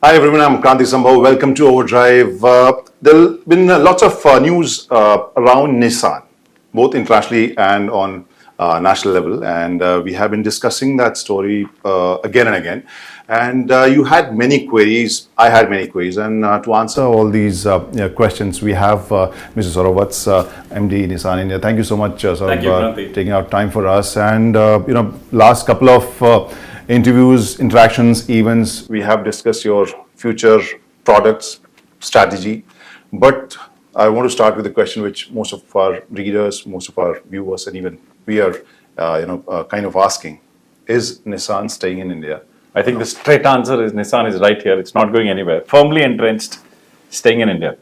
Hi everyone, I'm Kranti Sambhav. Welcome to Overdrive. There have been lots of news around Nissan, both internationally and on national level, and we have been discussing that story again and again. And you had many queries, I had many queries, and to answer all these questions, we have Mr. Saurabh Vatsa, MD Nissan India. Thank you so much, Saurabh, Thank you, Kranti. taking out time for us. And last couple of interviews, interactions, events, we have discussed your future products, strategy. But I want to start with a question which most of our readers, most of our viewers, and even we are, kind of asking: is Nissan staying in India? I think the straight answer is Nissan is right here. It's not going anywhere. Firmly entrenched, staying in India.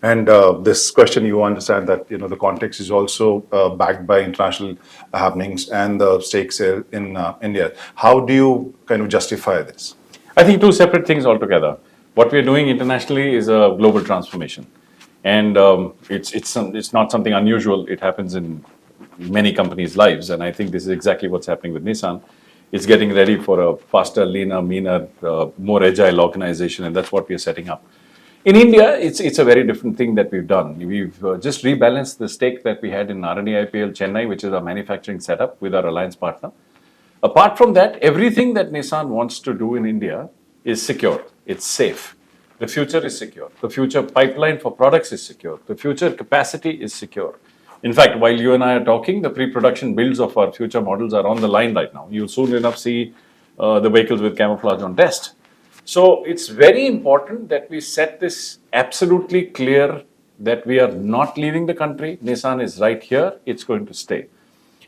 And this question, you understand that the context is also backed by international happenings and the stakes in India. How do you kind of justify this? I think two separate things altogether. What we're doing internationally is a global transformation, and it's not something unusual. It happens in many companies' lives, and I think this is exactly what's happening with Nissan. It's getting ready for a faster, leaner, meaner, more agile organization, and that's what we are setting up. In India, it's a very different thing that we've done. We've just rebalanced the stake that we had in RNAIPL Chennai, which is our manufacturing setup with our alliance partner. Apart from that, everything that Nissan wants to do in India is secure. It's safe. The future is secure. The future pipeline for products is secure. The future capacity is secure. In fact, while you and I are talking, the pre-production builds of our future models are on the line right now. You'll soon enough see the vehicles with camouflage on test. So it's very important that we set this absolutely clear that we are not leaving the country. Nissan is right here. It's going to stay.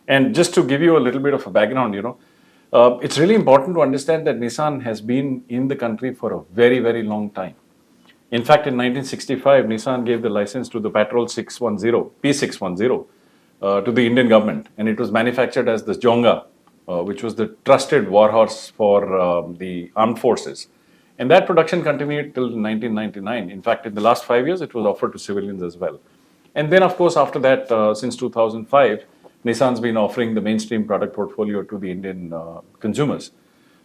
And just to give you a little bit of a background, it's really important to understand that Nissan has been in the country for a very, very long time. In fact, in 1965, Nissan gave the license to the Patrol 610, P610, to the Indian government. And it was manufactured as the Jonga, which was the trusted warhorse for the armed forces. And that production continued till 1999. In fact, in the last 5 years, it was offered to civilians as well. And then, of course, after that, since 2005, Nissan's been offering the mainstream product portfolio to the Indian consumers.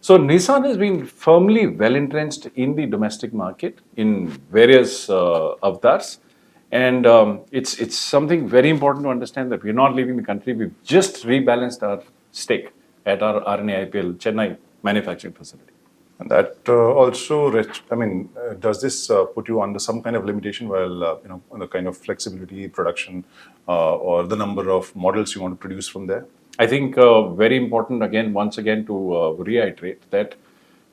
So Nissan has been firmly well entrenched in the domestic market in various avatars. And it's something very important to understand that we're not leaving the country. We've just rebalanced our stake at our RNAIPL Chennai manufacturing facility. And that also, does this put you under some kind of limitation while, on the kind of flexibility, production, or the number of models you want to produce from there? I think very important, once again, to reiterate that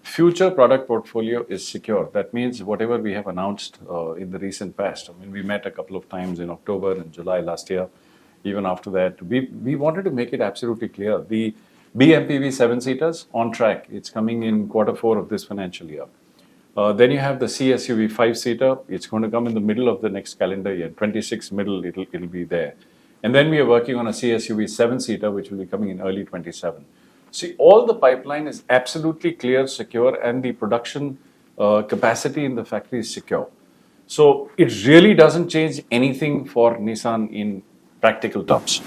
future product portfolio is secure. That means whatever we have announced in the recent past. We met a couple of times in October and July last year. Even after that, we wanted to make it absolutely clear. The BMPV 7-seaters on track. It's coming in Q4 of this financial year. Then you have the CSUV 5-seater. It's going to come in the middle of the next calendar year. 26 middle, it'll be there. And then we are working on a CSUV 7-seater, which will be coming in early 27. See, all the pipeline is absolutely clear, secure, and the production capacity in the factory is secure. So it really doesn't change anything for Nissan in practical terms.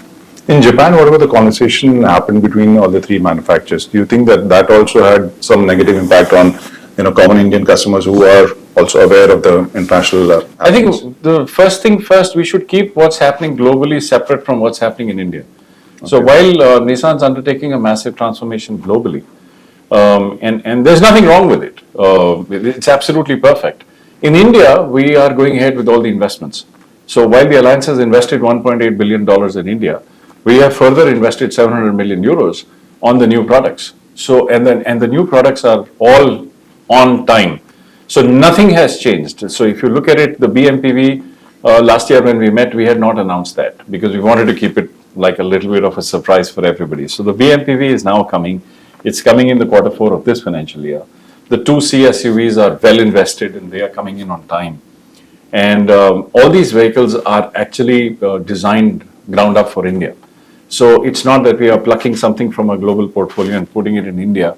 In Japan, whatever the conversation happened between all the three manufacturers, do you think that also had some negative impact on common Indian customers who are also aware of the international I think the first thing first, we should keep what's happening globally separate from what's happening in India. Okay. So while Nissan's undertaking a massive transformation globally, and there's nothing wrong with it. It's absolutely perfect. In India, we are going ahead with all the investments. So while the alliance has invested $1.8 billion in India, we have further invested 700 million euros on the new products. So and the new products are all on time. So nothing has changed. So if you look at it, the BMPV last year when we met, we had not announced that because we wanted to keep it like a little bit of a surprise for everybody. So the BMPV is now coming. It's coming in the Q4 of this financial year. The two CSUVs are well invested and they are coming in on time. And all these vehicles are actually designed ground up for India. So it's not that we are plucking something from a global portfolio and putting it in India,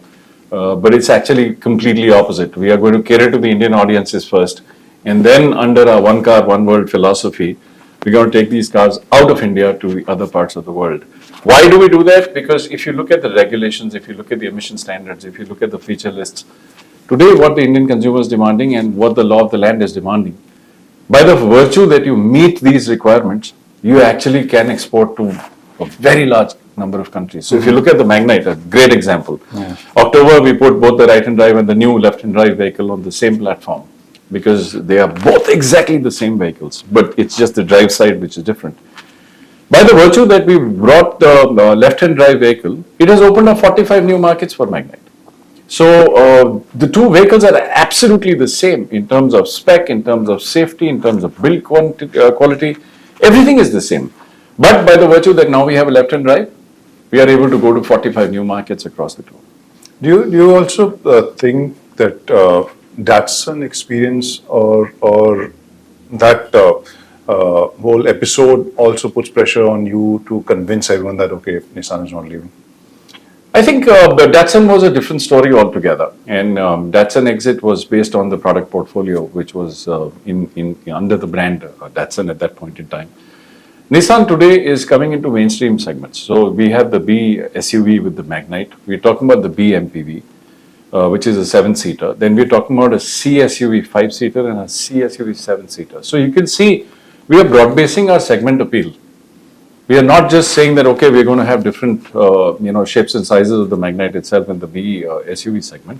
but it's actually completely opposite. We are going to cater to the Indian audiences first, and then under our one car, one world philosophy, we're going to take these cars out of India to the other parts of the world. Why do we do that? Because if you look at the regulations, if you look at the emission standards, if you look at the feature lists, Today, what the Indian consumer is demanding and what the law of the land is demanding, by the virtue that you meet these requirements, you actually can export to a very large number of countries. So if you look at the Magnite, a great example. October, we put both the right-hand drive and the new left-hand drive vehicle on the same platform because they are both exactly the same vehicles, but it's just the drive side which is different. By the virtue that we brought the left-hand drive vehicle, it has opened up 45 new markets for Magnite. So the two vehicles are absolutely the same in terms of spec, in terms of safety, in terms of build quality. Everything is the same. But by the virtue that now we have a left-hand drive, we are able to go to 45 new markets across the globe. Do you also think that Datsun experience or that whole episode also puts pressure on you to convince everyone that, okay, Nissan is not leaving? I think the Datsun was a different story altogether, and Datsun exit was based on the product portfolio, which was in under the brand Datsun at that point in time. Nissan today is coming into mainstream segments. So we have the B SUV with the Magnite. We're talking about the B MPV, which is a 7-seater. Then we're talking about a C SUV 5-seater and a C SUV 7-seater. So you can see we are broad basing our segment appeal. We are not just saying that, okay, we're going to have different shapes and sizes of the Magnite itself in the B SUV segment.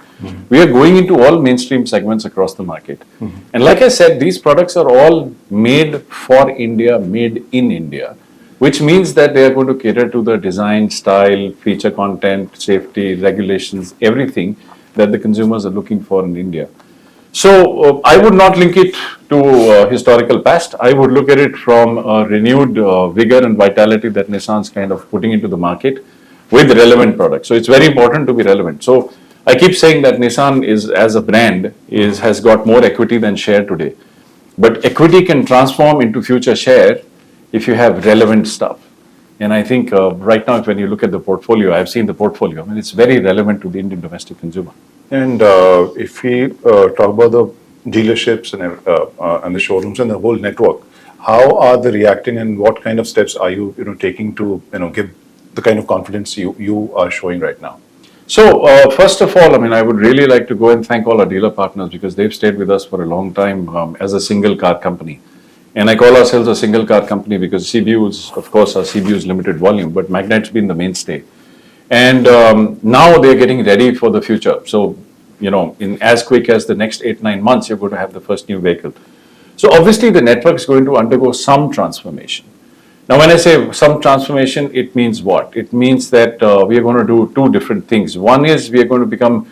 We are going into all mainstream segments across the market. And like I said, these products are all made for India, made in India, which means that they are going to cater to the design, style, feature content, safety, regulations, everything that the consumers are looking for in India. So I would not link it to historical past. I would look at it from a renewed vigor and vitality that Nissan's kind of putting into the market with relevant products. So it's very important to be relevant. So I keep saying that Nissan is, as a brand, has got more equity than share today. But equity can transform into future share if you have relevant stuff. And I think right now, when you look at the portfolio, I've seen the portfolio. I mean, it's very relevant to the Indian domestic consumer. And if we talk about the dealerships and the showrooms and the whole network, how are they reacting, and what kind of steps are you taking to give the kind of confidence you are showing right now? So first of all, I mean, I would really like to go and thank all our dealer partners because they've stayed with us for a long time as a single car company. And I call ourselves a single car company because CBUs, of course, our CBUs limited volume, but Magnite's been the mainstay. And now they're getting ready for the future. So, in as quick as the next 8-9 months, you're going to have the first new vehicle. So obviously the network is going to undergo some transformation. Now, when I say some transformation, it means what? It means that we are going to do two different things. One is we are going to become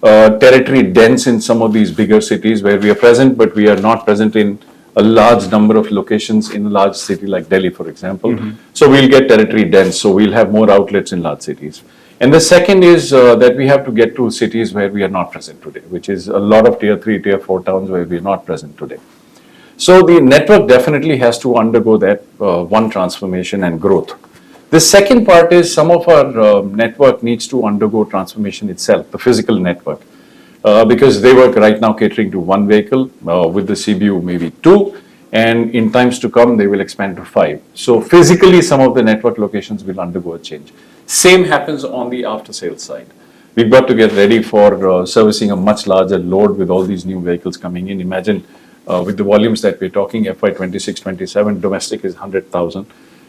territory dense in some of these bigger cities where we are present, but we are not present in a large number of locations in a large city like Delhi, for example. So we'll get territory dense, so we'll have more outlets in large cities. And the second is that we have to get to cities where we are not present today, which is a lot of tier 3, tier 4 towns where we are not present today. So the network definitely has to undergo that one transformation and growth. The second part is some of our network needs to undergo transformation itself, the physical network. Because they work right now catering to one vehicle, with the CBU maybe 2, and in times to come they will expand to 5. So physically some of the network locations will undergo a change. Same happens on the after sales side. We've got to get ready for servicing a much larger load with all these new vehicles coming in. Imagine with the volumes that we're talking, FY 26-27, domestic is 100,000,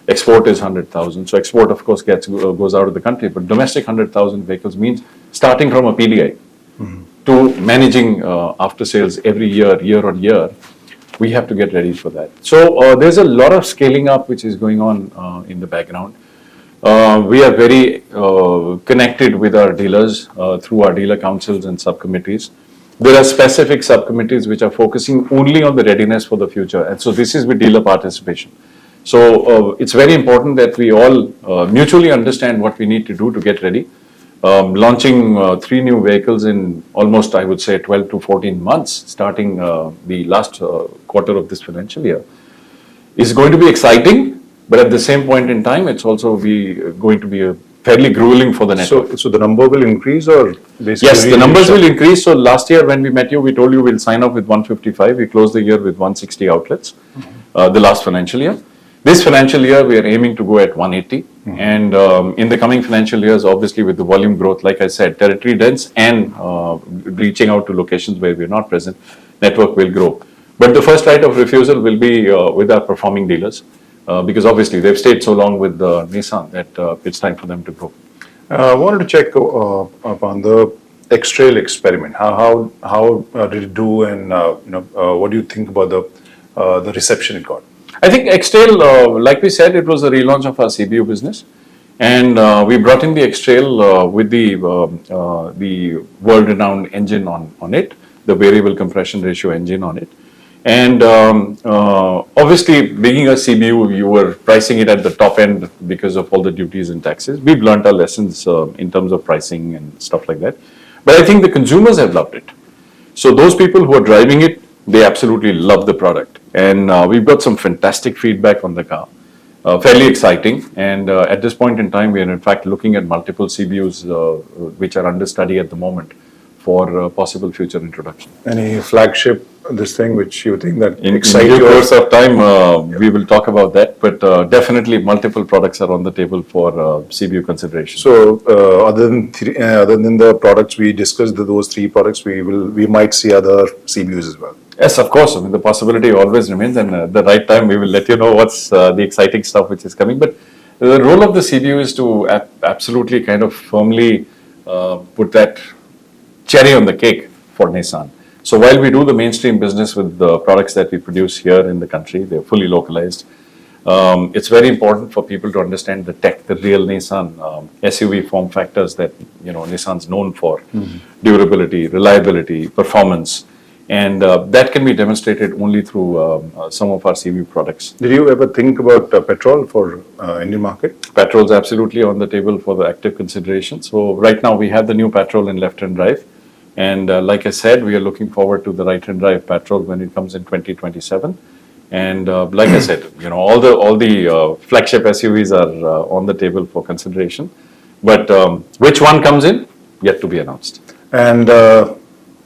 export is 100,000. So export of course goes out of the country, but domestic 100,000 vehicles means starting from a PDI. To managing after sales every year on year, we have to get ready for that. So there's a lot of scaling up which is going on in the background. We are very connected with our dealers through our dealer councils and subcommittees. There are specific subcommittees which are focusing only on the readiness for the future, and so this is with dealer participation. So it's very important that we all mutually understand what we need to do to get ready. Launching 3 new vehicles in almost, I would say, 12 to 14 months, starting the last quarter of this financial year, is going to be exciting, but at the same point in time, it's also going to be fairly grueling for the network. So the number will increase, or basically? Yes, the numbers will increase. So last year when we met you, we told you we'll sign up with 155. We closed the year with 160 outlets, the last financial year. This financial year, we are aiming to go at 180. And in the coming financial years, obviously with the volume growth, like I said, territory dense and reaching out to locations where we're not present, network will grow. But the first right of refusal will be with our performing dealers, because obviously they've stayed so long with Nissan that it's time for them to grow. I wanted to check upon the X-Trail experiment. How did it do, and what do you think about the reception it got? I think X-Trail, like we said, it was a relaunch of our CBU business, and we brought in the X-Trail with the world-renowned engine on it, the variable compression ratio engine on it. And obviously, being a CBU, you were pricing it at the top end because of all the duties and taxes. We've learned our lessons in terms of pricing and stuff like that. But I think the consumers have loved it. So those people who are driving it, they absolutely love the product. And we've got some fantastic feedback on the car. Fairly exciting. And at this point in time, we are in fact looking at multiple CBUs which are under study at the moment for possible future introduction. Any flagship, this thing which you think that In excite due you? course of time, we will talk about that. But definitely multiple products are on the table for CBU consideration. So other than the products we discussed, those three products, we might see other CBUs as well. Yes, of course. I mean, the possibility always remains, and at the right time, we will let you know what's the exciting stuff which is coming. But the role of the CBU is to absolutely kind of firmly put that cherry on the cake for Nissan. So while we do the mainstream business with the products that we produce here in the country, they're fully localized. It's very important for people to understand the tech, the real Nissan SUV form factors that Nissan's known for: durability, reliability, performance. And that can be demonstrated only through some of our CBU products. Did you ever think about petrol for Indian market? Petrol's absolutely on the table for the active consideration. So right now we have the new petrol in left-hand drive. And like I said, we are looking forward to the right-hand drive petrol when it comes in 2027. And like I said, all the flagship SUVs are on the table for consideration. But which one comes in? Yet to be announced. And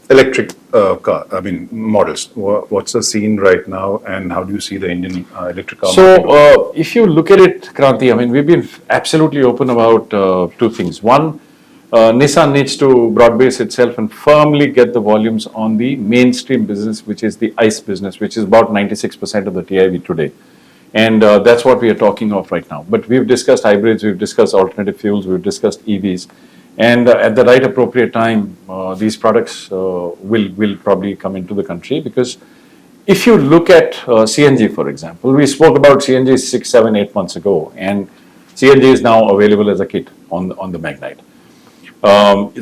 electric car, models. What's the scene right now, and how do you see the Indian electric car market? So, if you look at it, Kranti, we've been absolutely open about two things. One, Nissan needs to broad base itself and firmly get the volumes on the mainstream business, which is the ICE business, which is about 96% of the TIV today. And that's what we are talking of right now. But we've discussed hybrids, we've discussed alternative fuels, we've discussed EVs. And at the right appropriate time, these products will probably come into the country, because if you look at CNG, for example, we spoke about CNG 6, 7, 8 months ago, and CNG is now available as a kit on the Magnite.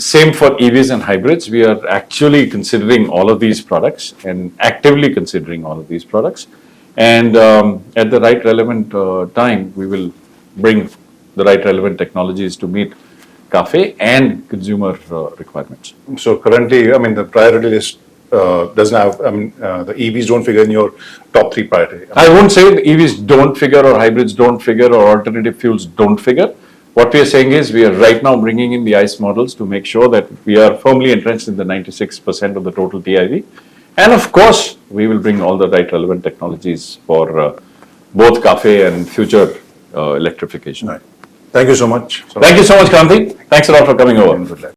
Same for EVs and hybrids. We are actually considering all of these products and actively considering all of these products. And at the right relevant time, we will bring the right relevant technologies to meet CAFE and consumer requirements. So currently, the priority list doesn't have, the EVs don't figure in your top three priority. I won't say the EVs don't figure or hybrids don't figure or alternative fuels don't figure. What we are saying is we are right now bringing in the ICE models to make sure that we are firmly entrenched in the 96% of the total TIV. And of course, we will bring all the right relevant technologies for both CAFE and future electrification. Right. Thank you so much. Thank you so much, Kranti. Thanks a lot for coming over. Good luck.